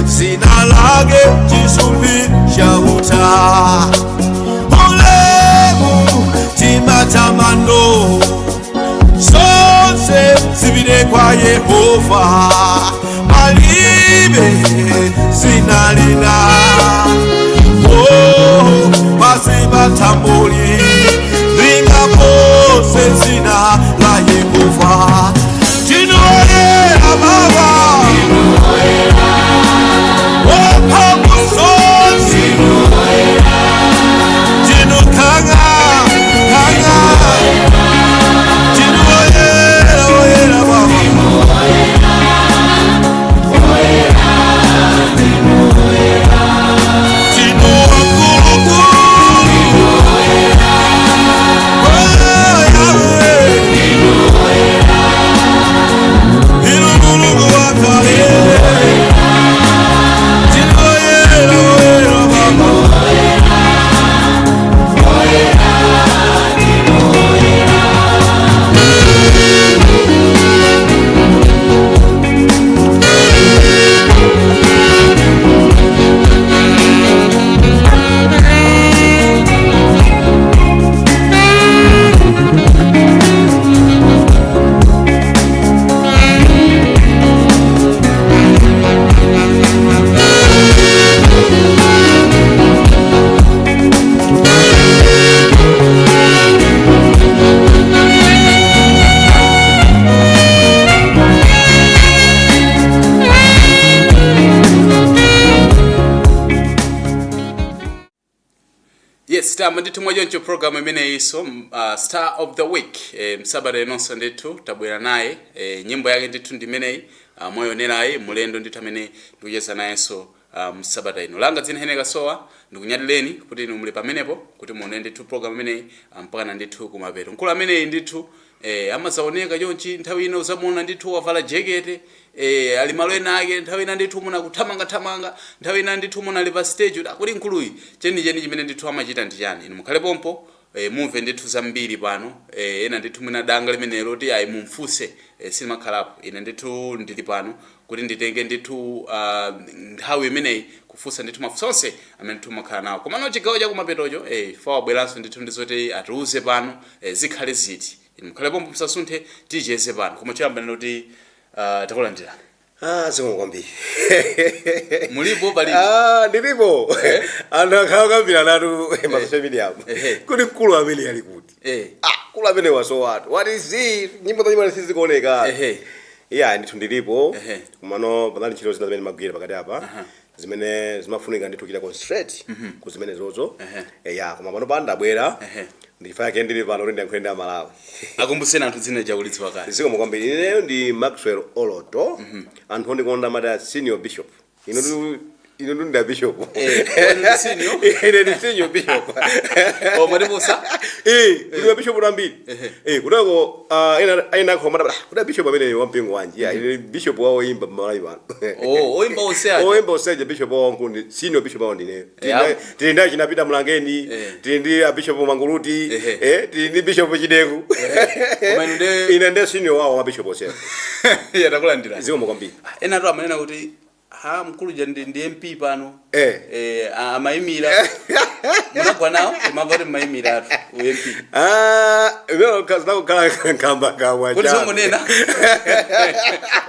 Sinalage chisumbi shahuta Olemu timatamando Sose sivide kwa Yehova Malibe sinalina Oh basi batamboli Ringa pose zina la Yehova Tinoye ababa Nditu moja ncho program imene iso Star of the Week msabada inonso nditu tabwera naye nyimbo yake nditu ndimene moyo nelayi mulendo nditu amene ndikuyeza nayenso msabada ino langa dzina hene Kasowa ndikunyadileni kuti inu muli pamenepo kuti muone nditu program imene mpaka nditu kumapeto nkulu amene nditu amazaoneka chonchi nthawi ino zamuona nditu wavala jacket ali malo ena ake nthawi ina ndithu muna kuthamanga nthawi ina ndithu muna lipa stage akuli nkuluyi cheni chimene ndithu amachita ndi chani inu mukhale pompo mumve ndithu zambiri pano ena ndithu mwina danga limenelo ti ayi mumfunse silimakhalapo ine ndithu ndili pano kuti nditenge ndithu nthawi imeneyi kufunsa ndithu mafunso onse amene ndithu makhala nawo komano chigawo cha kumapetocho fa wabweranso ndithu ndizoti atiuze pano zikhale ziti inu mukhale pompo msasunthe tijeze pano koma choyamba ndinoti takulandirani. Zikomo kwambiri. Mulipo bali. Ndilipo. Andakhala kambira natu social media apo. Kuti mkulu amene ali kuti. Mkulu amene waso watu. What is it? Nyimbo za nyimbo sizikuoneka. Yeah, ndithu ndilipo. Kumano panali ntchito zina zimene magwira pakati apa. Zimene zimafunika ndithukira concentrate ku zimene zozo. Yeah, koma pano pandabwera. Ndifaya kendili pano ndi nkhwenda Malawi. Akumbusena anthu dzina chakulitsidwa kale. Ziko mukwambiri. Ineyo ndi Maxwell Oloto. Anthu ndikonda mata senior bishop. Ino ndi bishop. Senior? Ine ndi senior bishop. O mariposa? Ndi bishop rambiri. Kudako ina khomata kuda bishop amene wampingo wanji. Ine bishop wawo imba Malawi pano. Oimba oseaje. Oimba oseaje bishop wawo nkundi senior bishop wawo ndine. Tindi chinapita Mlangeni, tindi bishop Manguluti, tindi bishop Chidengu. Ine ndi senior wawo wa bishop oseaje. Yatakulandira. Ziko mukwambiri. Ena tu amanena kuti mkulu ndi MP pano. Amaimira. Munagwa nawo kumavoti maimira atu MP. Lero kaza kala kamba kawa. Kuti songonena.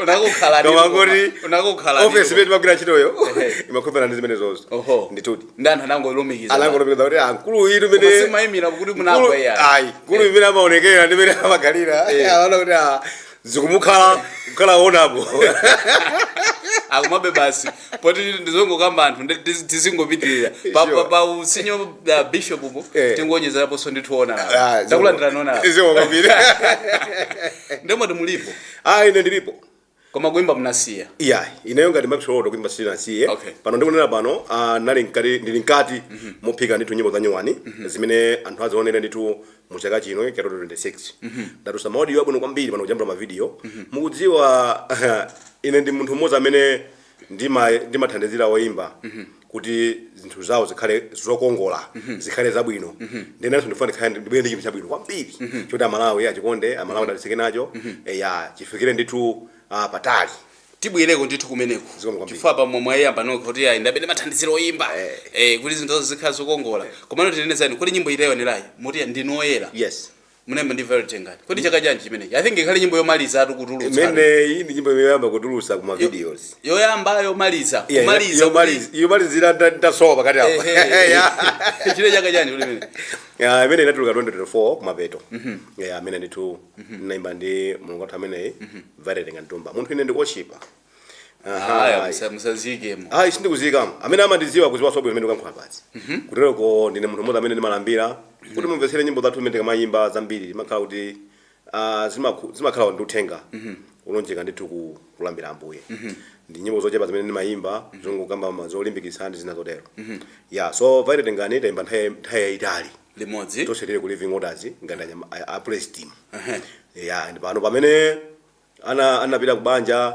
Unakukhala ndi. Unakukhala. Office betu bagura chitoyo. Imakhopera ndi zimene zozo. Ndituti. Ndanthu anangolumikiza. Anangolumikiza kuti mkulu iru mene. Kasi maimira kuti munagwa ya. Ayi, mkulu imene amaonekera ndi mene amagalira. Aona kuti zikumukhala onapo. Akumabe basi poti ndizongokamba anthu tizingopitirira pa usinyo bishop upo tingonyeza apo so ndithuona ndakulandira nona izo kwambiri ndemo mulipo ine ndilipo koma kuimba mnasiya ineyo ngati Maxwell kuimba sinasiye pano ndikunena pano ndili nkati muphika ndithu nyimbo za nyuwani zimene anthu azaonera ndithu mu chaka chino cha 2026 ndatusa maudi wabwino kwambiri pano kujambula ma video mukudziwa ine ndi munthu mmodzi amene ndimathandizira woimba kuti zinthu zawo zikhale zokongola zikhale zabwino ndenanso ndifuna ndibwere ndi chinthu chabwino kwambiri choti Amalawi achikonde Amalawi adalisike nacho chifikire ndithu patali tibwereko ndithu kumeneko chifukwa pa momwe ayamba noko kuti ndabene mathandiziro oyimba kuti zinthu zikhala zokongola komano tinenezani kuti nyimbo ileyo nelayi muti ndinoyera munemba ndi very tengani kodi chaka chanji chimene I think ikhale nyimbo yomaliza atu kutulutsa imene iyi ndi nyimbo yoyamba kutulutsa kuma videos yoyamba yomaliza yomalizira ndasowa pakati apo chile chaka chanji kuti imene imene inatuluka 2024 kumapeto amene ndithu naimba ndi mulungu wathu amene very ngantumba munthu ine ndikochipa musazikemo sindikuzikamo amene amandiziwa kuziwa sobwe amene ukankhula pasi kutereko ndine munthu mmodzi amene ndimalambira kuti mumvetsere nyimbo zathu imene timayimba zambiri zimakhala kuti zimakhala ndi uthenga ulonjeka ndithu kulambira Ambuye ndi nyimbo zochepa zimene ndimayimba zongokamba zolimbikitsa ndi zina zotero so very tengani tayimba nthawi yayitali limodzi tosetere ku living orders ngati a praise team ndi pano pamene anapita kubanja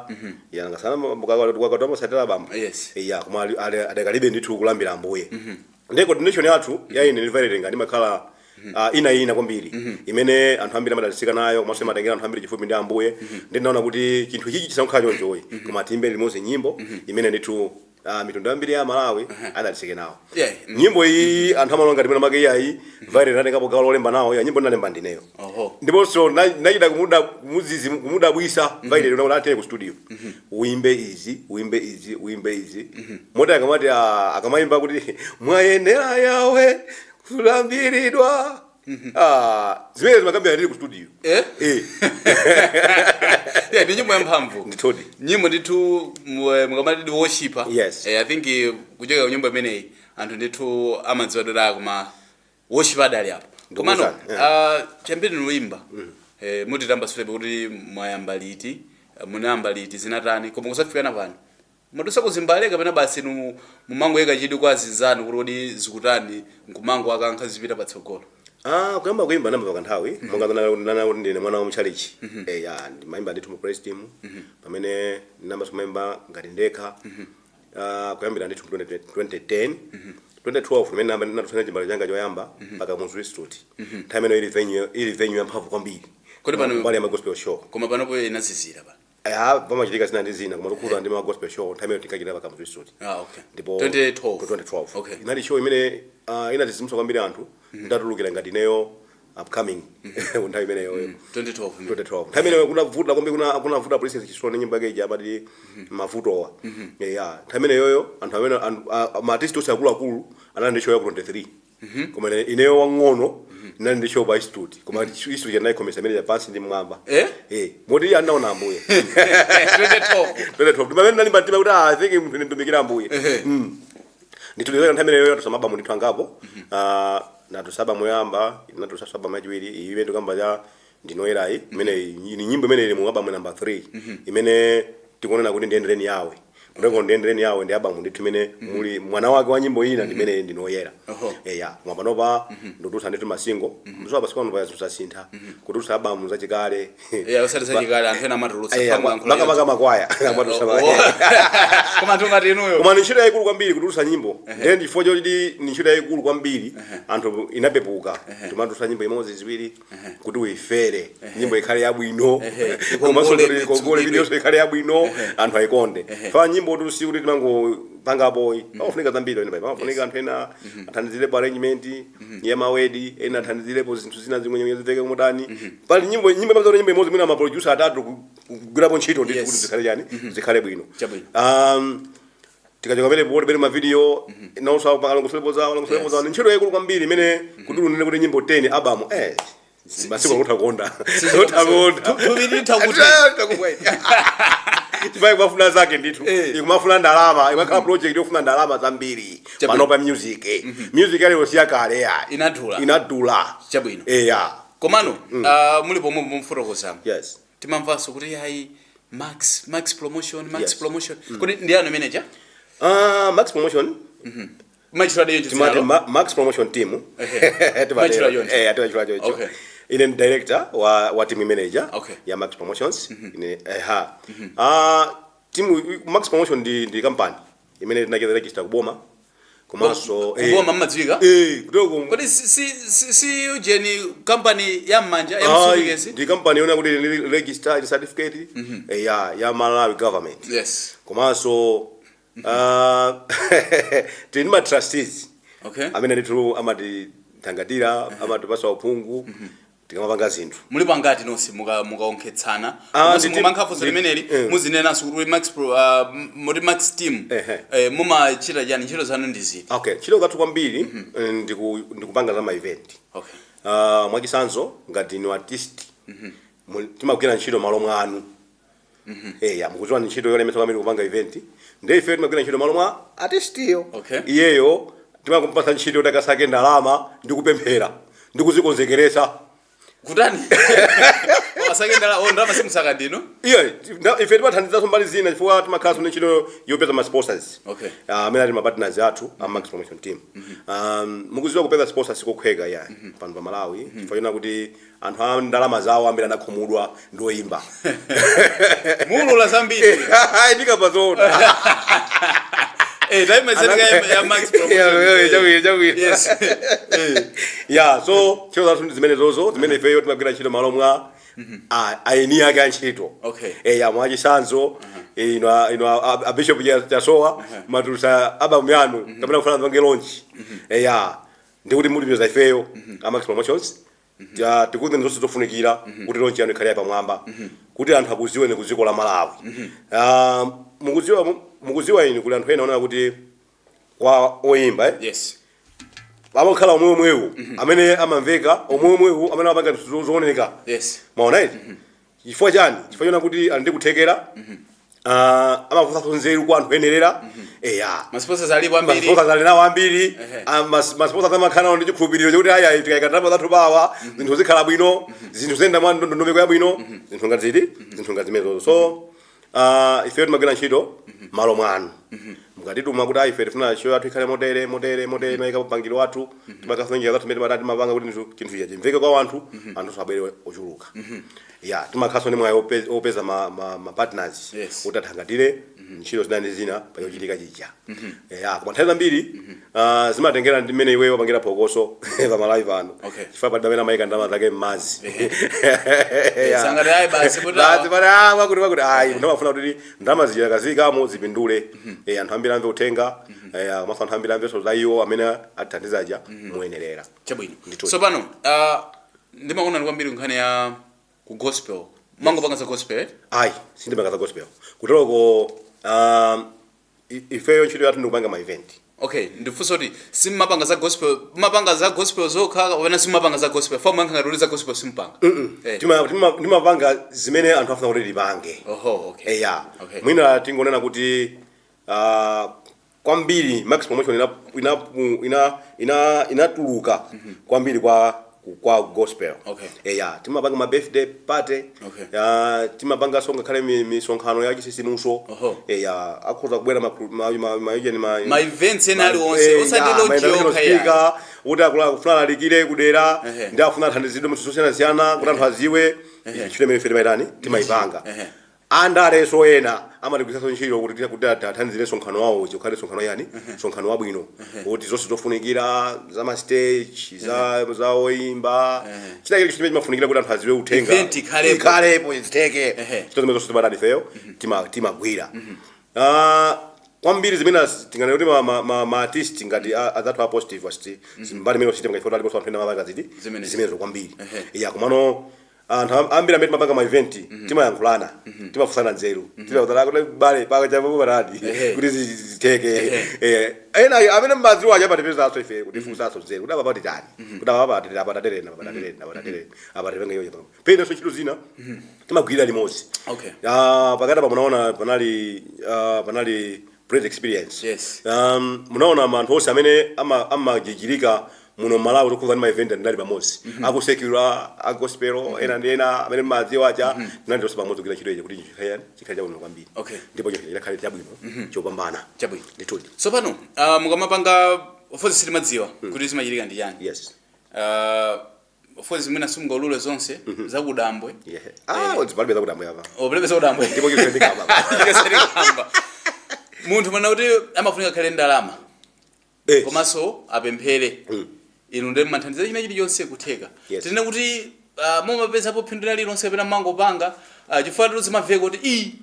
ngasana mukakatoa masatira bamba koma adakalibe ndithu kulambira Ambuye ndeko donation yathu ine ndilivaire ngani makhala ina kwambiri imene anthu ambiri amadalisika nayo komanso matengera anthu ambiri chifupi ndi Ambuye ndinaona kuti chinthu ichi chisankhula chonjoyi koma timbe limodzi nyimbo imene ndithu mitundu ambiri ya Malawi adalisike nawo nyimbo iyi anthu amalonga ndimene make iyayi vaire natengako gawo lolemba nawo nyimbo ndalemba ndineyo ndiponso nachita kumudabwisa vaire lero ate ku studio uimbe izi mota akamati akamayimba kuti mwayenera yawe kulambiridwa zimene zimakambira ndili ku studio ndi nyimbo yamphamvu ndithodi nyimbo ndithu mukamati ndi worshipa I think kuchoka nyimbo imeneyi anthu ndithu amadziwa dala kuma worship adali apo komano chambiri nuimba mutitamba sifebe kuti mwayamba liti munayamba liti zinatani koma kusafikana pano mudusa kuzimbaleka kapena basi mumango yeka chidi kwa zinzanu kuti zikutani nkumango akankha zipita patsogolo kuyamba kuimba namba pakanthawi monga nana ndine mwana wa mchalichi ndimayimba ndithu mu praise team pamene namba somayimba ngati ndekha kuyambira ndithu 2010 2012 imene namba ndinatufanya chimbalo changa choyamba mpaka mu Institute time ino ili venue yamphamvu kwambiri kodi pano mbali ya gospel show koma panopo inazizira pa pamachitika zina ndi zina koma tukula ndi ma gospel show time ino tikachita paka mu Institute ndipo 2012 inali show imene inatizimsa kwambiri anthu ndatulukira ngati ineyo upcoming nthawi imeneyo 2012 nthawi imeneyo kunavuta kwambiri kunavuta Princess Chisoni nyimbo yake amati mavutowa nthawi imeneyoyo anthu amene ma artist onse akuluakulu anali ndi show ya 23 koma ineyo wang'ono nali ndi show institute koma institute yanayi komesa imene yapansi ndi mwamba moti anaona ambuye 2012 pamene nali mbantima kuti I think ndimikira ambuye nditulizeka nthawi imeneyo tusamabamu ndithu angapo natusaba moyamba natusaba machiwiri iwe ndikamba ya ndinoyerayi imene ni nyimbo imene ili mu album number 3 imene tikuonana kuti ndiendereni yawe ndiko ndiendereni yawe ndi album ndithu imene muli mwana wake wa nyimbo ina ndimene ndinoyera mwapanopa ndotusa ndithu masingo mzoa pasiko no bayazusa sintha kutusa album za chikale usati za chikale anthu ena matulutsa maka makwaya amatusa koma tungati inuyo koma ni ntchito yayikulu kwambiri kutusa nyimbo then chifukwa choti ni ntchito yayikulu kwambiri anthu inapepuka timatusa nyimbo imodzi ziwiri kuti uifere nyimbo ikhale yabwino komanso kongole video ikhale yabwino anthu ayikonde fa nyimbo tusi kuti timango pangapo ofunika zambiri ine baba ofunika anthu ena athandizire pa arrangement ya mawedi ena athandizire po zinthu zina zimwe nyemwe ziteke kumudani pali nyimbo imodzi mwina ma producer atatu kugwirapo ntchito ndi kuti zikhale yani zikhale bwino tikachoka pele bode ma video nausa pakalongosolepoza ni ntchito yayikulu kwambiri imene kuti unene kuti nyimbo 10 album basi kwa utakonda tubirita kuti tibai kwafuna zake ndithu ikumafuna ndalama ikakhala project yofuna ndalama zambiri panopa music music yale yosiya kale ya inadula chabwino komano mulipo mumfotokoza yes timamvaso kuti hayi max promotion kuti ndiyano manager max promotion Max promotion team okay ine director wa team manager ya Max Promotions ine team Max Promotion ndi company imene tinacheza register kuboma komanso kuboma mmadziwika kutoko kodi si ujeni company ya manja ya msukesi ndi company yona kuti register certificate ya Malawi government yes komanso tinima trustees amene ndithu amati tangatira amati paswa uphungu tikamapanga zinthu muli pangati nonse mukaonkhetsana musi mumankhafu zimeneli muzinena kuti Max team mumachita yani ntchito zanu ndi zipi ntchito zathu kwambiri ndikupanga za ma event mwachisanzo ngati ni artist timagwira ntchito malo mwanu mukuziwa ntchito yolemesa kwambiri kupanga event ndiye ife timagwira ntchito malo mwa artist iyo iyeyo timakumpasa ntchito takasake ndalama ndikupemphera ndikuzikonzekeresa kutani wasakendala ndalama simusaka ndino ife timathandizaso mbali zina chifukwa timakhaso ndi ntchito yopeza ma sponsors amene ali ma partners athu a Max Promotion team mukuziwa kupeza sponsors kokhweka ya pano pa Malawi chifukwa yona kuti anthu a ndalama zawo ambiri anakhumudwa ndoyimba mulula zambiri ndikapazona daima zalika ya Max Promotion yes so chilo zathu zimene zozo zimene ifeyo timagwira ntchito malo mwa aini yake antchito mwachisanzo a bishop Kasowa matulusa album yanu kapena kufana pange launch ndikuti mulipeza ifeyo a Max Promotions tikuti nzonse zofunikira kuti launch yanu ikhale pamwamba kuti anthu akuziwe kuziko la Malawi mukuziwa ine kuti anthu ena anaona kuti kwa oyimba amakhala omwemwewu amene amamveka omwemwewu amene amapanga zooneka maona iti chifukwa chani chifukwa chona kuti ali ndi kuthekera amafusa nzeru kwa anthu enerera masponsors alipo ambiri masponsors ali nawo ambiri masponsors amakhala ndi chikhulupiriro chokuti aya tikayika ndalama zathu pawa zinthu zikhala bwino zinthu zenda mwa ndondomeko yabwino zinthu ngati ziti zinthu ngati zimenezo so ife timagwira ntchito malo mwanu mukatituma kuti ife tifuna show yathu ikhale motere mayika upangiro wathu timakasonjera zathu mmene matati mapanga kuti chinthu ichi chimveke kwa anthu sabwere ochuluka timakhaso ndi mwayi opeza ma partners kuti athangatire ntchito zina ndi zina payochitika chija koma nthawi zambiri zimatengera ndi mmene iweyo wapangira phokoso pa Malawi pano chifukwa pali amene amayika ndalama zake m'madzi sangati ayi basi kuti ndamafuna kuti ndalama zija kazikamo zipindule anthu ambiri amve uthenga komanso anthu ambiri amve za iwo amene athandizaja muyenerera chabwino so pano ndimaona kwambiri nkhani ya ku gospel mango panga za gospel sindipanga za gospel kuteroko ifeyo ntchito yathu ndikupanga ma event Okay, ndifuso kuti simapanga za gospel zokha wena simapanga za gospel form yankha za gospel simpanga. Timapanga zimene anthu afuna kuti lipange. Okay. Mwina tingonena kuti kwambiri Max Promotion inatuluka kwambiri kwa gospel. Timapanga ma birthday party. Timapanga songa kale misonkhano ya chisisimuso. Akhoza kubwera ma events enali onse osadilo kaya utakula kufuna likire kudera ndi afuna thandizidwe musosiyana kuti anthu aziwe chimene ife timaitani timaipanga. Andale soyena amatikusaso nchiro kuti athandizire sonkhano wawo ukhale sonkhano yani sonkhano wabwino kuti zonse zofunikira za ma stage za oimba china kile chimene chimafunikira kuti anthu aziwe uthenga event ikhalepo iziteke chitozo zonse timadali feyo timagwira. Kwambiri zimene tingane kuti ma artist ngati azathu a positive asti zimbali meno system ngaifoto alipo anthu ena mabanga zidi zimene zo kwambiri kumano anthu ambiri amene mapanga ma event timayankhulana timafusana nzeru timautala kuti bale paka chapo baradi kuti ziteke ena amene mbaziwa aja patipeza aso ife kuti fusaso nzeru kuti abapati tani kuti abapaterena apaterenga yoyo pena so chilo zina timagwira limodzi. Pakati pa munaona panali great experience. Munaona anthu onse amene amajijirika muno Malawi tokuva ma event ndali pamodzi akusecura agospel ena ndi ena amene madziwa acha ndali tonse pamodzi kugira chiro ichi kuti chikhale chabwino kwambiri ndipo chikhale chabwino chopambana chabwino nditudi. So pano mukamapanga ofozi silimadziwa kuti zimachirika ndi yani. Ofozi mwina simungolule zonse zakudambwe. Zipalibe zakudambwe apa opelebe zakudambwe ndipo chikhale ndikamba munthu mana kuti amafunika khale ndalama komanso apemphere inu ndi manthandiza china chilichonse kutheka tine kuti momapeza pophindira lilonse pena mangopanga chifukwa kuti zimaveka kuti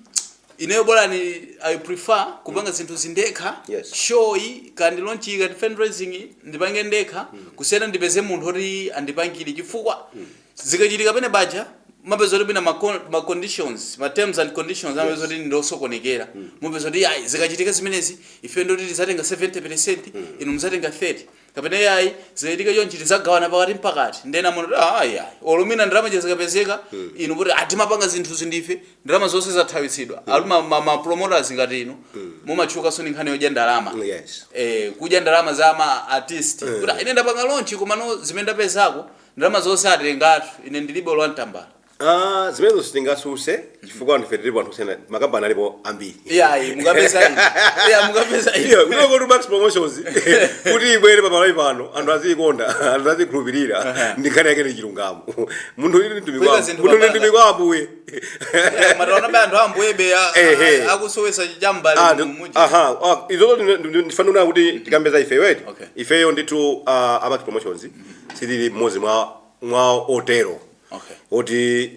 ineyo bolani I prefer kupanga zinthu zindekha show kandi launch kandi fundraising ndipange ndekha kusiyana ndipeze munthu kuti andipangire chifukwa zikachitika pene baja mapeza kuti bina ma conditions ma terms and conditions mapeza kuti ndosokonekera mapeza kuti zikachitika zimenezi ife ndoti tizatenga 70% inu muzatenga 30 kapena yayi zikachitika chonchi tizagawana pakati ndena munthu olumina ndalama zikapezeka inu kuti timapanga zinthu zindife ndalama zonse zathawisidwa aluma ma promoters ngati inu mumachuka so nkhani yodya ndalama kudya ndalama za ma artist kuti ine ndapanga launch komano zimene ndapezako ndalama zonse atengatu ine ndilibe olwantambala. Zimene sitingasuse chifukwa ndife tilipo anthu sena makambani alipo ambiri. Mukapeza kuti Max Promotions kuti ibwere pa Malawi pano anthu azikonda anthu azikhulupirira ndikhani yake ndi chilungamo munthu ndi mtumiki wa Ambuye mataona ba anthu ambuyebe akusowesa chambali mumuji. Izo ndifanira kuti tikambeza ifeyo ifeyo ndithu Max Promotions sitili mmodzi mwa otero. Oti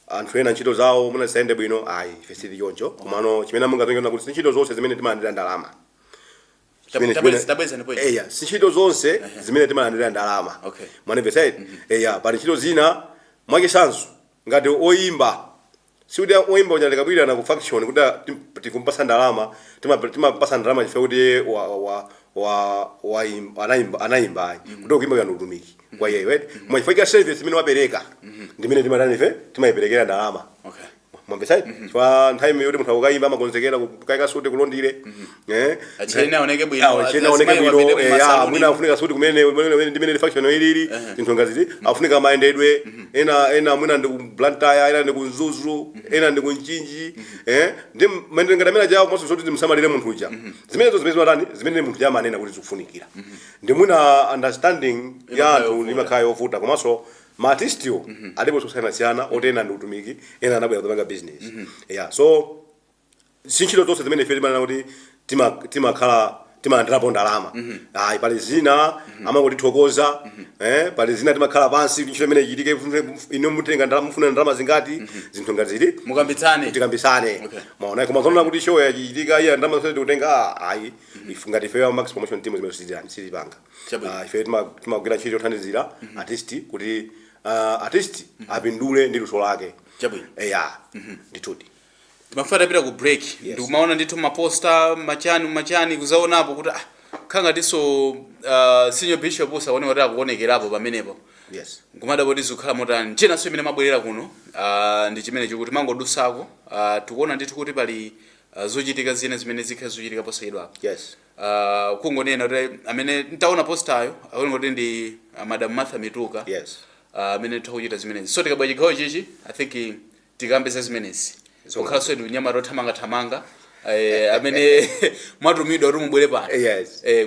anthu ena ntchito zawo muna sayende bwino ife sili choncho komano chimene mungatengera kuti ntchito zonse zimene timalandira ndalama ntchito zonse zimene timalandira ndalama mwanimvetsera pali ntchito zina mwachisanzo ngati oimba sikuti oimba unyaleka bwirana ku faction kuti tikumpasa ndalama timapasa ndalama chifukwa kuti anaimba kuti kuimba kana utumiki kwa yeye mwachifika service imene wapereka ndimene timatani ife timayiperekera ndalama. Mwambesai kwa nthawi yoti munthu akaimba amakonzekera kukaika suti kulondire achene aoneke bwino mwina afunika suti kumene ndimene faction ilili zinthu ngaziti afunika maendedwe ena mwina ndi kublantaya ena ndi kunzuzu ena ndi kunchinji ndi mende ngatamena jawo mose zoti zimsamalire munthu uja zimenezo zimene zimatani zimene munthu yamanena kuti zikufunikira ndi mwina understanding ya anthu limakhala yovuta komanso ma artistio alipo sosiyana otena ndi utumiki ena anabwera kupanga business so ntchito zonse zimene ife timanena kuti timalandirapo ndalama pali zina amangotithokoza pali zina timakhala pansi ntchito imene ichitike ino mutenga ndalama mufuna ndalama zingati zinthu ngati ziti tikambisane maona koma zonena kuti show yachitika iya ndalama zonse tikutenga ngati ife Max Promotion team zimene sizipanga ife timagwira ntchito yothandizira artist kuti artist apindule ndi luso lake nditudi. timafata pita ku break ndikumaona ndithu maposta machani kuzaonapo kuti khanga tiso senior bishop usaoneka kuti akuonekerapo pamenepo nkumadapo tizikhala motani chenanso imene mabwerera kuno ndi chimene chikuti mangodusako tikuona ndithu kuti pali zochitika zina zimene zikhala zochitika posayidwapo kungonena kuti amene ntaona postayo akuoneka kuti ndi Madam Martha Mituka amene takuchita zimenezi so tikabwa chigawo chichi I think tikambe za zimenezi okhaso ndi nyama rothamanga amene mwatumidwa kuti mubwere pano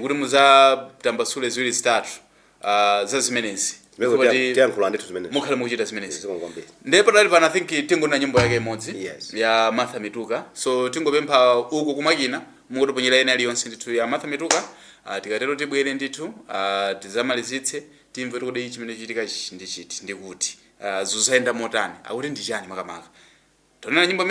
kuti muzatambasule ziwiri zitatu za zimenezi mukhale mukuchita zimenezi ndiye patali pano I think tingona nyimbo yake imodzi ya Martha Mituka so tingopempha uku kumakina mungotiponyera ena iliyonse ndithu ya Martha Mituka tikatero tibwere ndithu tizamalizitse timve kuti chimene chitika ndi chiti ndikuti zuzayenda motani akuti ndi chani makamaka tonena nyimbo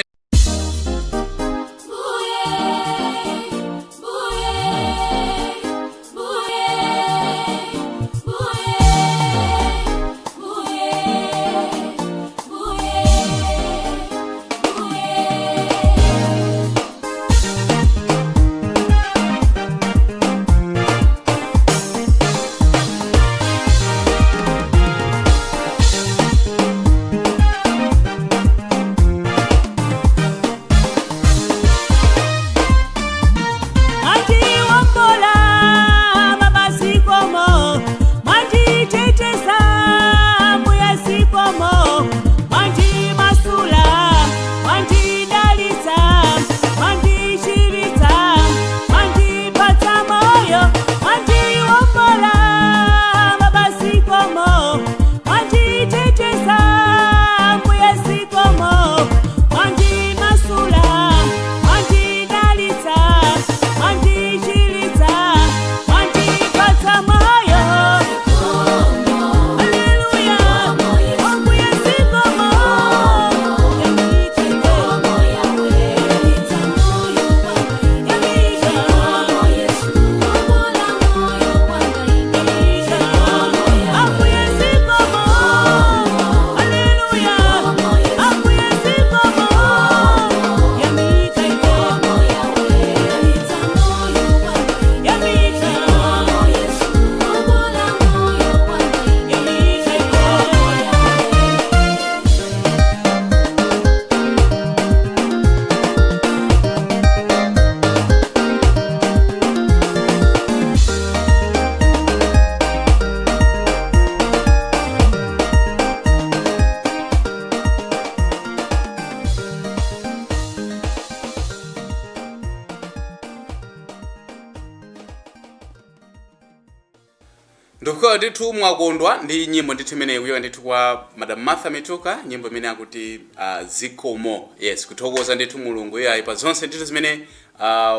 ndikuwa ndithu mwakondwa ndi nyimbo ndithu imene kuyoka ndithu kwa Madam Martha Mituka nyimbo imene akuti zikomo kuthokoza ndithu Mulungu yayi pa zonse ndithu zimene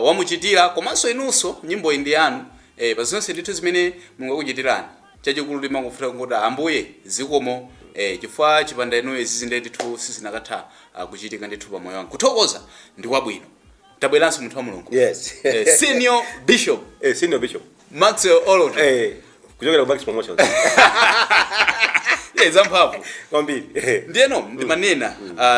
wamuchitira komanso inunso nyimbo indi yanu pa zonse ndithu zimene Mulungu akuchitirani chachikulu limangofuta kuti Ambuye zikomo chifukwa chipanda inu izi ndithu sizinakatha kuchitika ndithu pa moyo wangu kuthokoza ndi kwabwino tabweranso munthu wa Mulungu senior bishop Maxwell Oloto kuchokera ku Max Promotions zamphamvu kwambiri ndiyeno ndimanena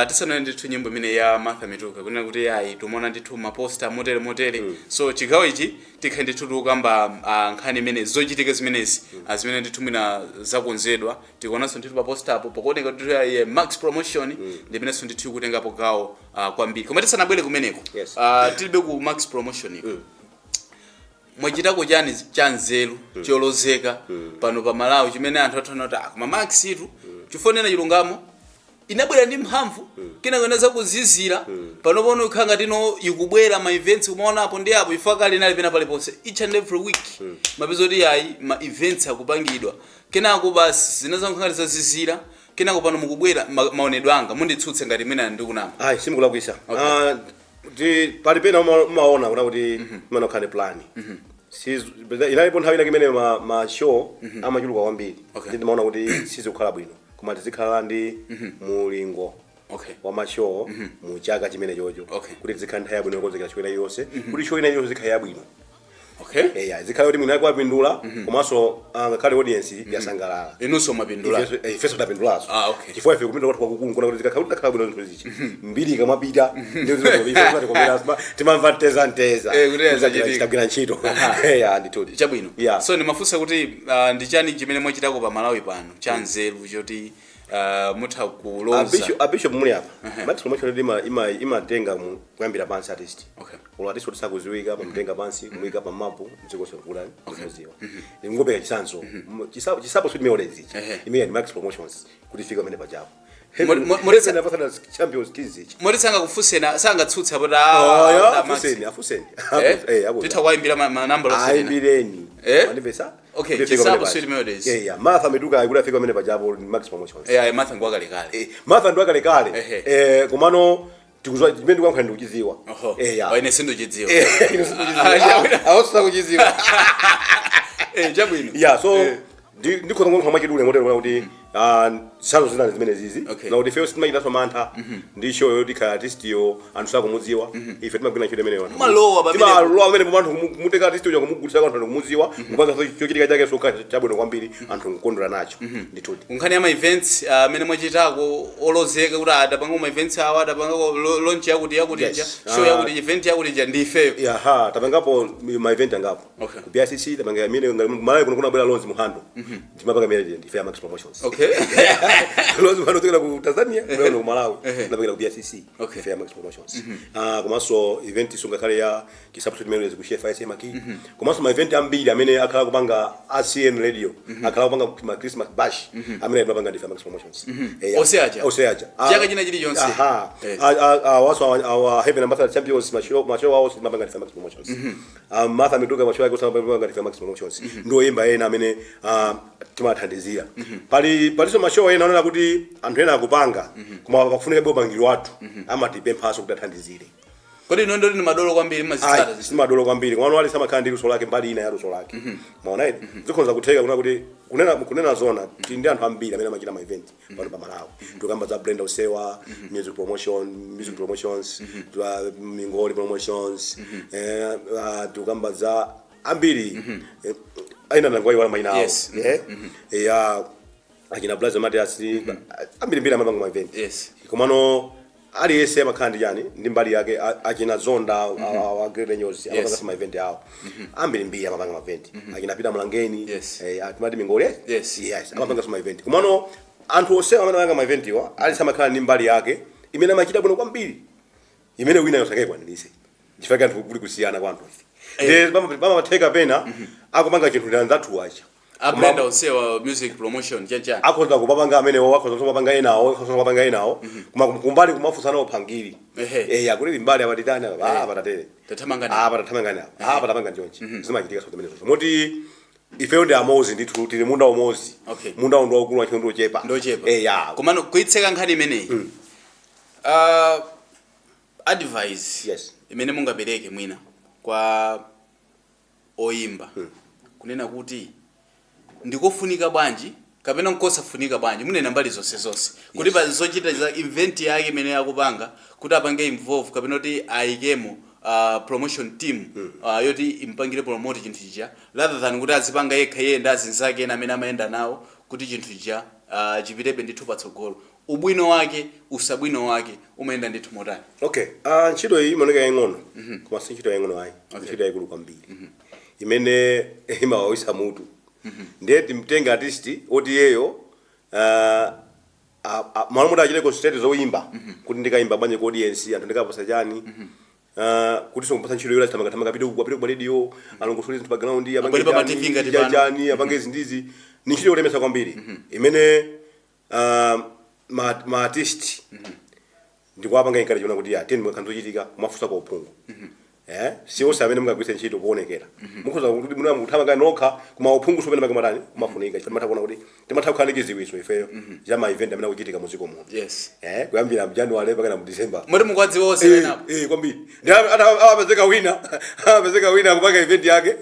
tisanaone ndithu nyimbo imene ya Martha Mituka kunena kuti yayi tumona ndithu maposta motere so chigawo ichi tikha ndithu tukamba nkhani imene zochitika zimenezi zimene ndithu mwina zakonzedwa tikuonanso ndithu maposta apo pokuoneka ndithu ya Max Promotion ndimenenso ndithu kutengapo gawo kwambiri koma tisanabwere kumeneko tilibe ku Max Promotion mwachitako chani chanzeru cholozeka pano pa Malawi chimene anthu athana kuti akoma Max itu chifonena chilungamo inabwera ndi mphamvu kina kueneza kuzizira pano pono khanga tino ikubwera ma events umaona apo ndi apo ifaka linali pena paliponse each and every week mapezo ndi yayi ma events akupangidwa kina ko basi zinaza nkhanga zazizira kina ko pano mukubwera maonedwa anga munditsutse ngati mina ndikunama simukulakwisa pali pena maona kuti mana khane plan inalipo nthawi ina kimene ma show amachuluka kwambiri ndi maona kuti sizikukhala bwino koma tizikhala ndi mulingo wa ma show mu chaka chimene chocho kuti tizikhala nthawi yabwino yokonzekera show ina yonse kuti show ina yonse zikhala yabwino Okay. Yeah, zikhala kuti mwina kwapindula komanso ngakhale audience yasangalala. Inunso mapindula. Ifeso tapindulaso. Okay. Chifukwa ife kupindula kwathu kwakukulu kuna kuti zikakhala kuti takhala bwino zinthu zichi. Mbiri kamapita ndio zinthu ifeso tikomera timamva nteza. Kuti tabwira ntchito. Yeah, nditudi. Chabwino. Yeah. So ndimafunsa kuti ndi chani chimene mwachitako pa Malawi pano chanzeru choti mutha kuloza. Bishop muli apa. Maxwell promotion imatenga kuyambira pansi artist. Okay. Ulo artist kuti sakuziwika pamutenga pansi kumwika pa mapu mdziko sokula kuziwa. Ngopeka chisanzo. Chisapo sweet memories. Imene Max Promotions kuti fika mene pajapo. Moresa na pasana champions kids. Moresa ngakufunsena sangatsutsa kuti afuseni. Titawaimbira manamba losena. Aimbireni. Manipesa. Okay, chisapo sweet memories. Yeah. Martha Meduka ayikuda fika mene pajapo Max Promotions. Martha ngwa kale. Martha ndo kale. Komano tikuzwa chimene kwamkhani ndikuchiziwa. Ine sindochidziwa. Awusa kuchiziwa. Jabwino. Yeah, so ndikho ngomwe mwachidule motero kuti sanzo zina zimene zizi na kuti feyo sitima chitaso mantha ndi show yoti kaya artist yo anthu sakumudziwa ife timagwina ntchito imene wanu timalowa pamene pomwe anthu kumuteka artist yo kumugulitsa kwa anthu kumudziwa kupanga chochitika chake sokha chabwino kwambiri anthu nkondwera nacho nditudi unkhani ama events amene mwachitako olozeka kuti adapanga ma events awa adapanga launch yakuti show yakuti event yakuti ndife yaha tapangapo ma event angapo ku BCC tapanga imene Malawi kuno kunabwera loans muhando timapanga imene ndife Max Promotions Lozi vanotokera ku Tanzania leo ku Malawi napekera ku BCC Fair Max Promotions komanso event sungakale ya kisubstitute memories ku chef ISM aki komanso ma event ambiri amene akhala kupanga ACN radio akhala kupanga ma Christmas bash amene tunapanga ndi Fair Max Promotions oseaja chaka china chili yonse waso our heaven ambassador champions mashow wao tunapanga ndi Fair Max Promotions Martha Meduka mashow yake tunapanga ndi Fair Max Promotions ndo yemba yena amene timathandizira paliso mashow ena unaona kuti anthu ena akupanga koma pakufunika bwe bangiro wathu amatipemphaso kuti athandizire kodi ino ndoli ni madolo kwambiri mazisitata si madolo kwambiri mwana wali samakhala luso lake mbali ina ya luso lake maona ine zikhonza kutheka kuna kuti kunena zona ndi anthu ambiri amene amachita ma event pano pa Malawi tukamba za brand osewa music promotions mingoli promotions tukamba za ambiri aina nangwa wala maina hao ya akina Blaze Matias ambiri amapanga ma event komano ali yese makandi yani ndi mbali yake akina Zonda wa Great News amapanga ma event yao ambiri amapanga ma event akina Peter Mlangeni atimadi mingoli amapanga ma event komano anthu ose amapanga ma event yo ali samakhala ndi mbali yake imene amachita bwino kwambiri imene wina yosake kwanilise chifaka anthu kuli kusiyana kwa anthu bama mateka pena akupanga chinthu ndanzathu acha Aprenda osewa music promotion chacha akonza kupanga amene wakonza kupanga enawo kuma kumbali kumafusana ophangiri yakuli mbali abatitana abatatere tatamangana abatapanga njonji zimachitika so temene so moti ife ndi amozi ndithu tili munda omozi munda ndo wakulu wa chindo chepa komano kuitseka nkhani imeneyi advice imene mungapereke mwina kwa oyimba kunena kuti ndikofunika bwanji kapena nkosafunika bwanji munena mbali zonse kuti pa zochita za event yake imene yakupanga kuti apange involve kapena kuti ayikemo promotion team yoti impangire promote chinthu chija rather than kuti azipanga yekha yenda azinzake ena amene amayenda nawo kuti chinthu chija chipitebe ndithu patsogolo ubwino wake usabwino wake umayenda ndithu motani ntchito iyi imaoneka yaying'ono koma si ntchito yaying'ono ayi ntchito yayikulu kwambiri imene imawawisa mutu ndiye timtenga artist oti yeyo malamuti achite concentrate zoyimba kuti ndikayimba banje ku audience anthu ndikapasa chani kuti sompasa ntchito yola tamanga pite ku radio alongosole zinthu background chani apange izindizi ni ntchito yolemesa kwambiri imene ma artist ndikwapanga encourage kuti ya teni mwakanzochitika kumafusa kwa uphungu sio samene mungagwisa ntchito kuonekera mukhoza kuti muna muthamanga nokha kuma uphungu sopena makamatani kumafunika timatha kuona kuti timatha kukhala chiziwiso ifeyo ja ma event amene akuchitika muziko muno kuyambira mu January mpaka mu December muri mukwadziwa wose wenapo kwambiri ndi apezeka wina kupanga event yake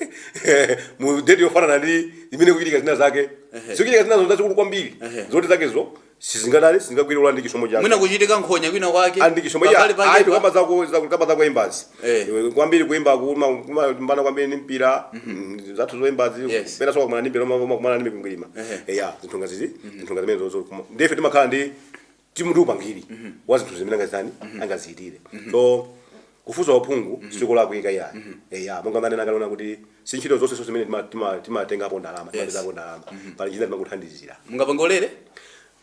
mu date yofanana ndi imene kuchitika zina zake zikuchitika zina zonse kwambiri zoti zake zo sizingadani singagwira ula ndi chisomo chake mwina kuchitika nkhonya kwina kwake andi chisomo ya ayi kukamba za kuimbazi kwambiri kuimba kumbana kwambiri ni mpira zathu zoimbazi pera so kumana ni mpira kumana ni mipingwirima ya zinthu zimene zozo ndefe timakhala ndi timutu pangiri wazinthu zimene ngazani angazitire so kufuza uphungu siko la kuika ya monga ndane nakalona kuti sinchito zonse zimene timatenga hapo ndalama timatenga ndalama pali china timakuthandizira mungapangolere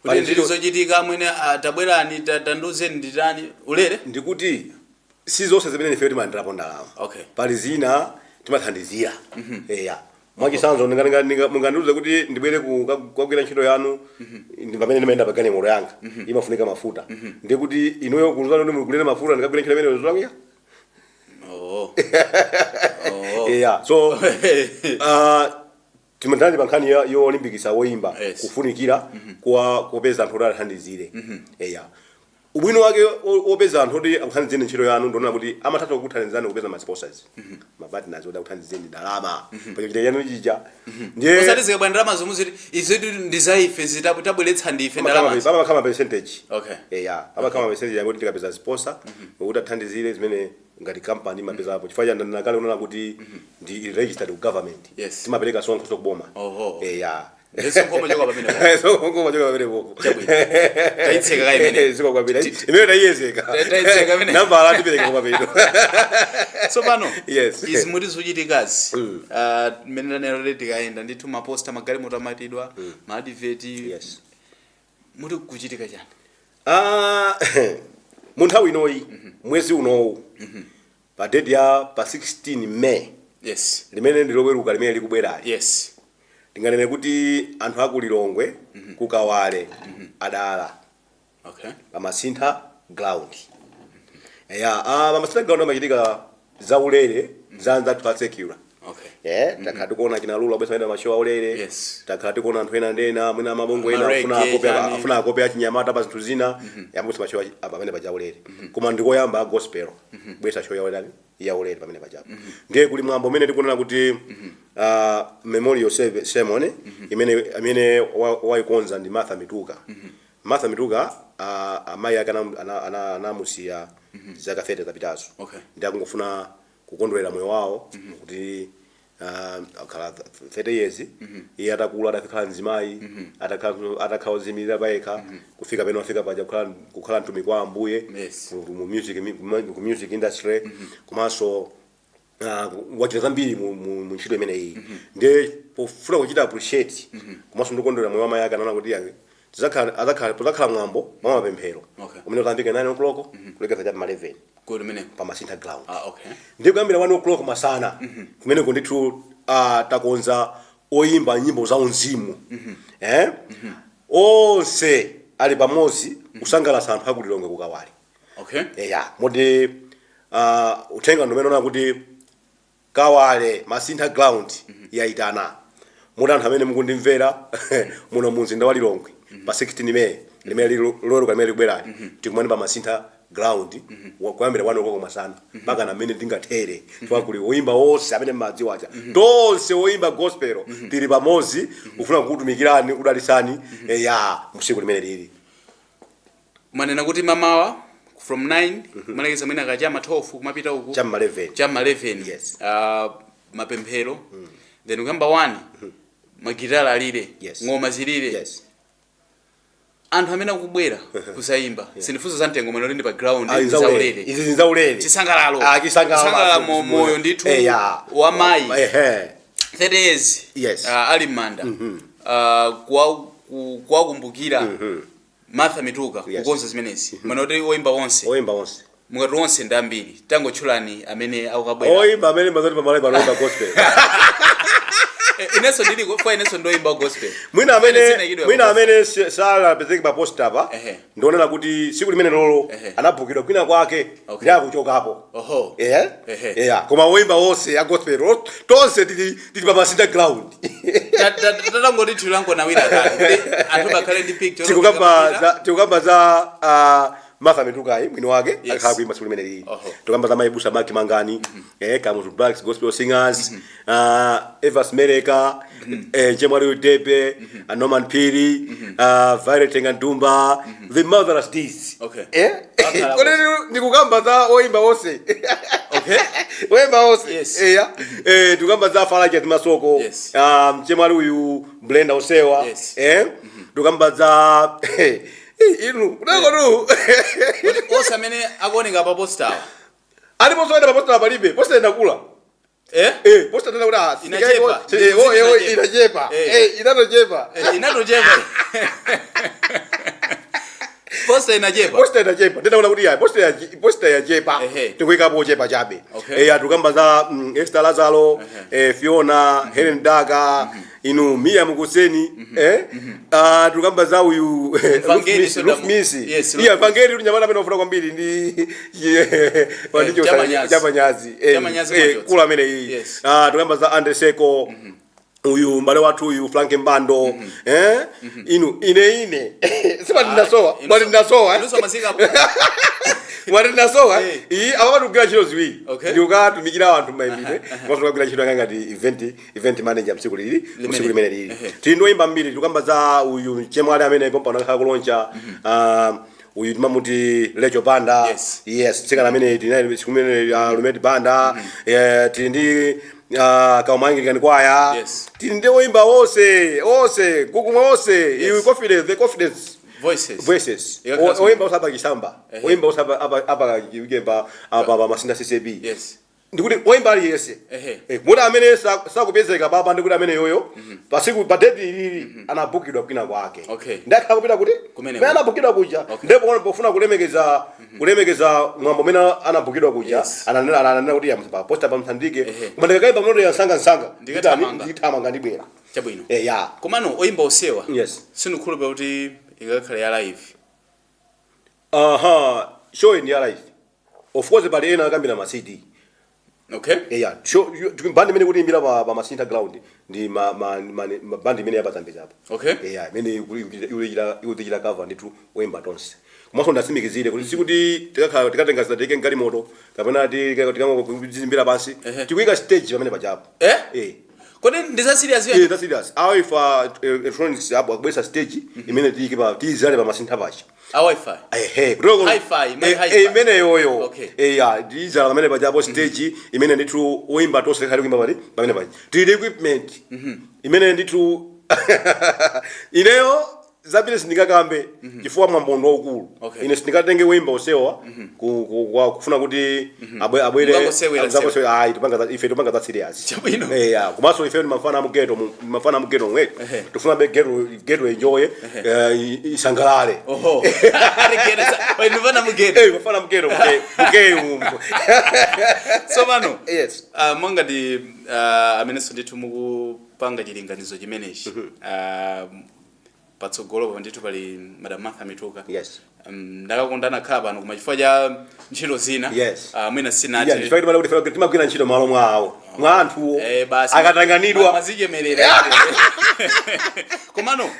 kuti ndilizochitika mwene tabwerani tanduze nditani ulere ndikuti si zonse zimene ife timandrapo ndalama pali zina timathandizira mwachisanzo mungandiuze kuti ndibwere kugwira ntchito yanu pamene ndimayenda pagane moro yanga imafunika mafuta ndikuti inuyo kuluzana ndi mulugulire mafuta ndikagwira ntchito imene zolakwiya so timatandi pankhani yo olimpikisa woimba kufunikira kupeza anthu kuti athandizire ubwino wake opeza anthu kuti akuthandizeni ntchito yanu ndona kuti amathatha kukuthandizani kupeza ma sponsors mapartners kuti akuthandizeni ndalama pachita yanu chicha ndiye osatizike bwa ndalama zomwe ziti ife ndizaife zitabweretsa ndife ndalama baba kama percentage baba kama percentage yakuti tikapeza sponsor kuti athandizire zimene ngati company mapeza hapo chifukwa ndakale unaona kuti ndi registered with government timapereka sonko sokuboma Leso ngoma joga pamene. So ngoma joga pamene bobo. Taitseka kai mene. Siko kwa bila. Imene taiyezeka. Taitseka mene. Namba ala tipeleka kwa pamene. So pano. Yes. Izimuri zochitikazi. Mene nero leti kaenda nditu maposta magari motamatidwa, ma advert. Yes. Muri kuchitika chani. Munthawi inoyi mwezi unowu. Pa date ya pa 16 May. Yes. Limene ndiloweruka limene likubwera. Yes. Tinganene kuti anthu akulilongwe kukawale adala. Okay. Pamasintha ground. Pamasintha ground amachitika zaulere zanza tupatsekira. Okay. Takati kuona kinalula bwesa enda mashowa ulere. Yes. Takati kuona anthu ena ndena mwina mabongo ena afuna kopya chinyamata pa zinthu zina yambusa mashowa pamene paja ulere. Koma ndikoyamba gospel. Bwesa show ya ulere ya ulere pamene paja. Ndiye kuli mwambo mene tikunena kuti memorial ceremony imene waikonza ndi Martha Mituka. Martha Mituka amayi anamusiya zaka 30 zapitazo. Okay. Ndakungofuna kukondwera moyo wawo kuti akhala 30 years iye atakula adakhala nzimayi atakhala zimirira bayeka kufika peno afika paja kukhala mtumiki wa Ambuye mu music industry komanso wachita zambiri mu ntchito imene iyi ndiye pofuna kuchita appreciate komanso ndikondwera moyo wa mayi akanana kuti yange tizakhala mwambo mwa mapemphero umene utambike 9 o'clock kulekeza cha 11 pamasintha ground. Okay. Ndiye kuyambira 1 o'clock masana kumene kundithu takonza oyimba nyimbo za unzimu onse ali pamozi kusangalatsa anthu akulilongwe kukawale. Okay. Modi uthenga ndomene kuti kawale masintha ground yaitana mudi anthu amene mukundimvera muno mumzinda wa Lilongwe pa 16 May limene lero kamene likubwerani tikumane pa masintha ground kuyambira 1 o'clock masana mpaka na mene tingathere twakuli oyimba onse amene madziwa acha tonse oyimba gospel tili pamozi ufuna kukutumikirani kudalisani musiku limene lili manena kuti mamawa from 9 malekeza mwina kachama 12 kumapita uku chama 11 yes mapemphero then ukamba 1 magitara alire ngoma zilire yes anthu amene akubwera kusayimba sinifuso za mtengo mano ndi pa ground zaulere izi zinzaulere chisangalalo chisangalalo moyo ndithu wa mayi 30 years yes ali manda kuwakumbukira Martha Mituka kukonza zimenezi mano ndi oyimba onse mungati onse ndambiri tangotchulani amene akubwera oyimba amene mazati pamalayi panoimba gospel ineso ndili kwa ineso ndoimba gospel mwina amene sala pezeki pa posta apa ndionera kuti siku limene lolo anabukidwa kwina kwake ndi akuchokapo koma oyimba onse ya gospel tonse tili pa masintha ground tatangoti thulanko nawira kale anthu bakhale ndi picture tikukamba za Martha Mitukai mwini wake akakhala kuimba tsiku limeneli. Tukamba za Maibusa Maki Mangani, Kamuzu Blacks Gospel Singers, Evas Mereka, Jemwari Utepe, Norman Piri, Violet Ngandumba, The Marvelous Deeds. Kone nikukamba za oimba wose. Oimba wose. Tukamba za Faraja Masoko, Jemwari uyu Blenda Osewa, tukamba za inu unako tu osa mene akoninga pa poster ali poster pa poster palibe poster inakula poster tena kula inachepa inachepa inatochepa poster inachepa tena kula kuti poster ya chepa tukweka hapo chepa chabe atukamba za Esther Lazaro Fiona Helen Daga inu Mia Muguseni tukamba za uyu Rufmisi Vangeli tunyamana pena ufuna kwambiri ndi wandicho Chamanyazi kula mene hii tukamba za Andeseko uyu mbale watu uyu Frank Mbando inu ine sima ndinasowa mwari nasowa aba batugira chiro ziwiri ndiuka tumikira abantu maibide mwatugira chiro ngati event manager msiku limene lili tindo imba mbiri tukamba za uyu chemwali amene pompa nakhala kuloncha uyu timamuti Lecho Banda tsikana amene tinali sikumene Lumeti Banda tindi Kaumangi kwaya tindi oimba wose kukumwa wose you confidence voices oimba usaba kisamba oimba usaba apa kigeba apa masinda CCB ndikuti oimba ali yese muda amene sakupezeka baba ndikuti amene yoyo pasiku badeti ilili anabukidwa kwina kwake ndakha kupita kuti mene anabukidwa kuja ndipo pofuna kulemekeza mwambo mena anabukidwa kuja ananena kuti yampa poster pamthandike koma ndikakaimba mnoto ya nsanga ndithamanga ndibwera chabwino komano oimba osewa sinukhulupe kuti ikakhala ya live show in ya live of course pali ena akambira ma CD show band mene kuti imbira pa Masinta ground ndi band mene yapatambeza hapo mene yulira cover nditu oimba tonse kumaso ndasimikizire kuti sikuti tikatenga sadeke ngali moto kapena tikazimbira basi tikuika stage pamene pajapo kodi ndiza serious that's serious if electronics hapo akubesa stage imene tikipa tizale pa Masinta pachi wifi hi-fi imene yoyo tizala pamene pajapo stage imene nditu oimba tonse khali kuimba pali pamene pachi tili equipment imene nditu ineyo zabile sindikakambe chifukwa mwambondo ukulu ine sindikatenge wimba osewa kufuna kuti abwere tupanga ife tupanga za serious kumaso ife ni mafana mugeto mwe tufuna be geto enjoy isangalale mafana mugeto so mano monga di amene sonditu mukupanga chilinganizo chimenechi patsogolo nditu pali Madam Martha Mituka ndakakondana khala pano koma chifukwa cha ntchito zina mwina sinati ndifakiti mala kuti timagwira ntchito malo mwawo mwa anthu akatanganidwa mazichemerera komano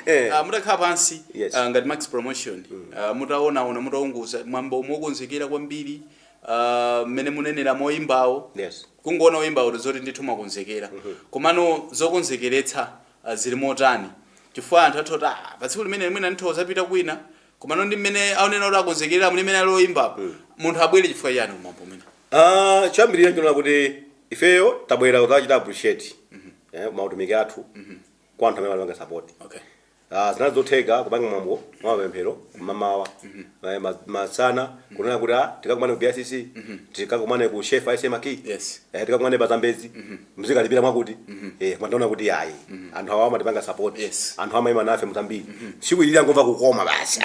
mutakhala pansi ngati Max Promotion mutaona mutaunguza mwambo mokonzekera kwambiri mene munenera moimbawo kungoona oimbawo zoti ndithu makonzekera komano zokonzekeretsa zili motani chifukwa anthu athota patsiku limene mwina nthoza pita kwina komano ndi mmene aonena kuti akonzekerera mune mmene aloimba munthu abwere chifukwa chani kumambo mwina chambirira njola kuti ifeyo tabwera kuzachita appreciate mautumiki athu kwa anthu amene alipanga support zinazotheka kupanga mwambo mwapemphero mamawa masana kunena kuti tikakumane ku BCC tikakumane ku chef Maki tikakumane Bazambezi muzika libira mwakuti mwandaona kuti ayi anthu awa amatipanga support anthu amayima nafe mutambiri siku ili angomva kukoma basi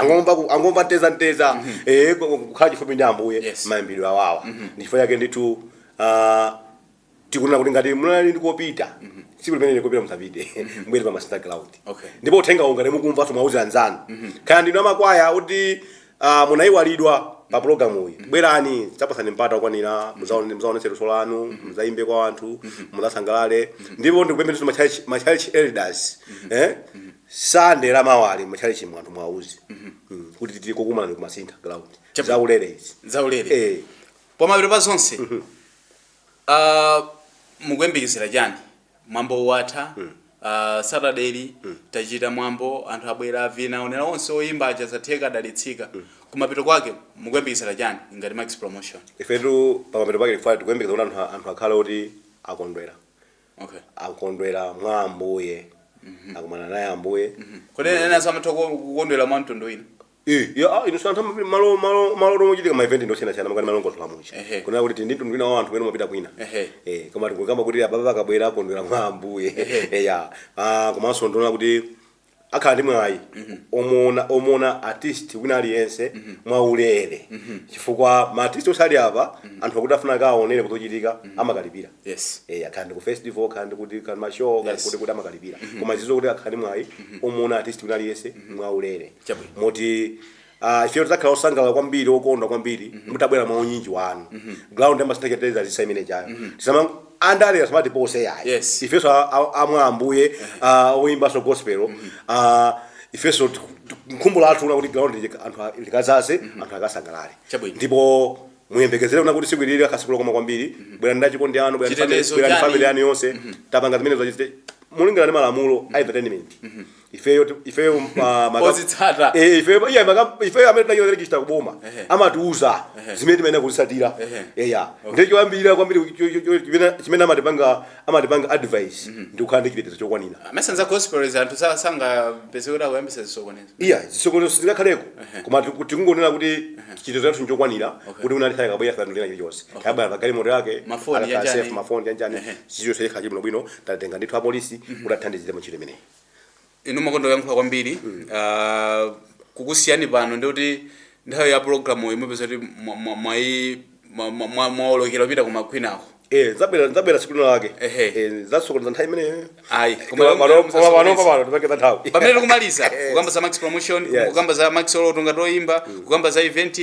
angomva teza kukhala chifupi ndi ambuye mayimbidwe awawa ndifo yake nditu tikunena kuti ngati munali ndikopita siku limene ndikopita msapite mbwere pa Masinta ground ndipo uthenga ungane mukumva somauza anzanu kaya ndino amakwaya kuti munaiwalidwa pa program uyi bwerani chapasani mpata okwanira muzaonetse luso lanu muzaimbe kwa anthu muzasangalale ndipo ndikupemphereso ma church elders Sunday la mawali ma church mwanthu mwauzi kuti tili kokumana ndi kumasintha ground zaulere izi zaulere pomapiro pa zonse mukuyembekeza chani mwambo watha Saturday tachita mwambo anthu abwera avina onera onse oyimba achasatheka adalitsika kumapito kwake mukuyembekeza chani ngati Max Promotion ifetu pamapito pake ifai tikuyembekeza kuti anthu akhale oti akondwera akondwera mwa Ambuye akumana naye Ambuye kodi ena samatoko kukondwera mwa mtundu ina ino santha malo romochitika ma event ndosiyana makani malongo tulamuchi kuna kuti ndi mtundu wina wa anthu wena mapita kwina koma tikukamba kuti ababa akabwera akondwera mwa Ambuye komanso ndona kuti akhala ndi mwayi omona artist wina aliyense mwaulere chifukwa ma artist osali apa anthu akuti afuna kaonere kutochitika amakalipira akhala ndi ku festival kandi kuti kan ma show kuti amakalipira koma zizo kuti akhala ndi mwayi omona artist wina aliyense mwaulere moti ife takhala osangala kwambiri okondwa kwambiri mutabwera mwa unyinji wanu ground ambasiteketereza zisaimene jayo tisama andale smart pose yayi ifeso amwa Ambuye oyimba so gospel ifeso nkumbula athu una kuti ground anthu likazase anthu akasangalale ndipo muyembekezere una kuti sikwirira kasikulo koma kwambiri bwera ndachipo ndi anu bwera ndi family yanu yonse tapanga zimene zochite mulingana ndi malamulo a entertainment ifeyo pozitsata ifeyo amene tinayozera chita kuboma amatiuza zimene timene kulisatira ndicho ambira kwambiri chimene amatipanga advice ndi kukhala ndi chitetezo chokwanira mesenza gospel anthu sanga pesera kuyambisa zisokoneza zisokonezo zikakhaleko koma tikungonena kuti chitetezo chathu chokwanira kuti unali thaya kabaya fana ndina chilichonse kabaya pakali moto yake mafoni yanjani chicho sekha chibino bwino tatenga ndithu apolisi utathandizire mu chito imeneyi inu makondo yankhula kwambiri kukusiyani pano ndikuti nthawi ya program imwe pesa kuti mwaolokera kupita kumakwinako zabera siku lake zasokoneza nthawi imeneyo pano tipakeza nthawi pamene tikumaliza kukamba za Max Promotion kukamba za Max Oloto ngati oyimba kukamba za event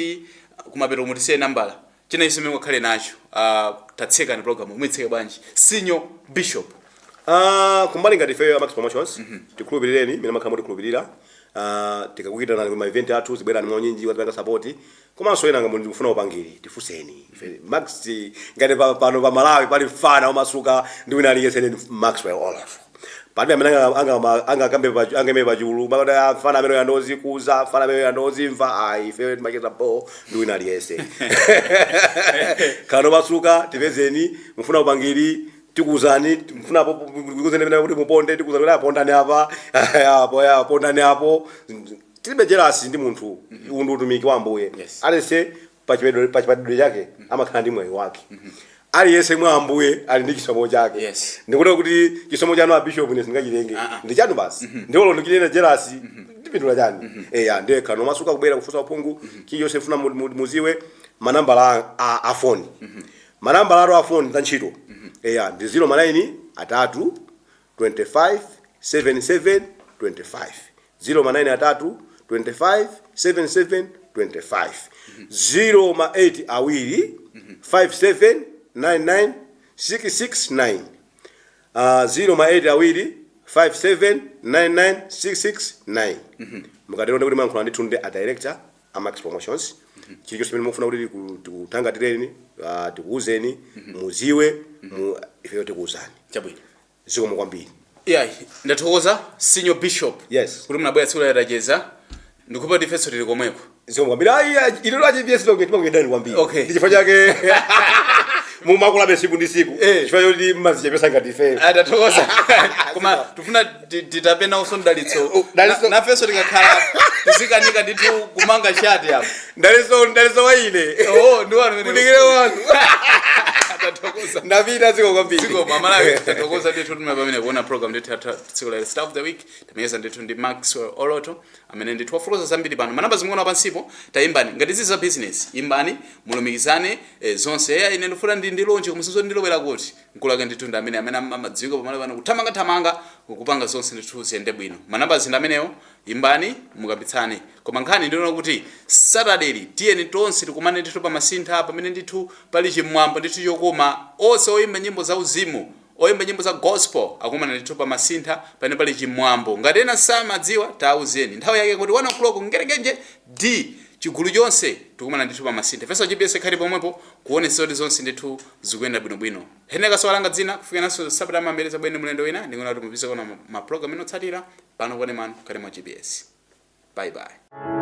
kumapeta kumutisiye nambala china iso mwe ngakhale nacho tatseka ni program mwitseke bwanji Senior Bishop kumbali ngati ifeyo Max Promotions tikhulupirireni mina makhala tikhulupirira tikakukitana ku ma event athu zibwera ni monyinji wazipanga support komanso ena ngamundi kufuna upangiri tifuseni Max ngati pano pa Malawi pali mfana omasuka ndi wina aliyeseni Maxwell Oloto padi amene angambe pachulu bakota fana amene yandozikuza fana amene yandozimva ife timachita po ndi wina aliyese kano masuka tipezeni mufuna upangiri tikuzani mfuna kuzene mena kuti muponde tikuzani kuti apondani apa pondani apo tilibe jealousy ndi munthu undu utumiki wa Ambuye alese pachipedwe chake amakhala ndi mwayi wake aliyese mwa Ambuye ali ndi chisomo chake ndikuti kuti chisomo chanu a bishop ne singachilenge ndi chanu basi ndolo ndikilena jealousy ndipindula chani ndekha no masuka kubwera kufusa uphungu chiyonse funa muziwe manambala a phone manambala a phone ntchito ndi 0 3 25 77 25 0 3 25 77 25 0 awiri 57 99 669 0 awiri 57 99 669 mukatero kuti mwankhula ndithu ndi a director a Max Promotions chilicho chimene mufuna kuti kutangatireni tikuuzeni muziwe ifeyo tikuuzani chabwino zikomo kwambiri ndathokoza Senior Bishop kuti mnabwera tsiku la rajeza ndikupa difeso tili komweko zikomo kwambiri ilo GPS lo ngetima ngedani kwambiri ndichifukwa chake mumakula besiku ndi siku chifukwa choti mazichepesa ngati ife ndathokoza koma tufuna titapena usondalitso na feso likakhala tizikanika ndithu kumanga chati hapo ndaliso waine ndi wanu kunikire wanu ndathokoza ndapita ziko kwambiri ziko mamalawi ndathokoza ndithu tumapamene kuona program ndithu tsiku la Staff of the Week tamiyeza ndithu ndi Maxwell Oloto amene ndithu wafuloza zambiri pano manamba zimungona pansipo tayimbani ngati ziza business imbani mulumikizane zonse ine ndifuna ndi lonje kumusizo ndilowera kuti nkulaka ndithu ndi amene amadziwika pamalawi pano kuthamanga kupanga zonse ndithu ziyende bwino manamba zinda amenewo imbani mukapitsane koma nkhani ndiona kuti Saturday tiyeni tonse tikumane ndithu pa masintha pamene ndithu pali chimwambo ndithu chokoma onse oyimba nyimbo za uzimu oyimba nyimbo za gospel akumana ndithu pa masintha pamene pali chimwambo ngati ena samadziwa tauzeni nthawi yake kuti 1 o'clock ngerekenje D chigulu chonse tikumana ndithu pa masintha feso GPS khali pomwepo kuone zoti zonse ndithu zikuyenda bwinobwino hene Kasowa langa dzina kufika naso sabata mambereza bwene mulendo wina ndingona kuti mupise kona ma program inotsatira pano kone manu khali mwa GPS. Bye bye.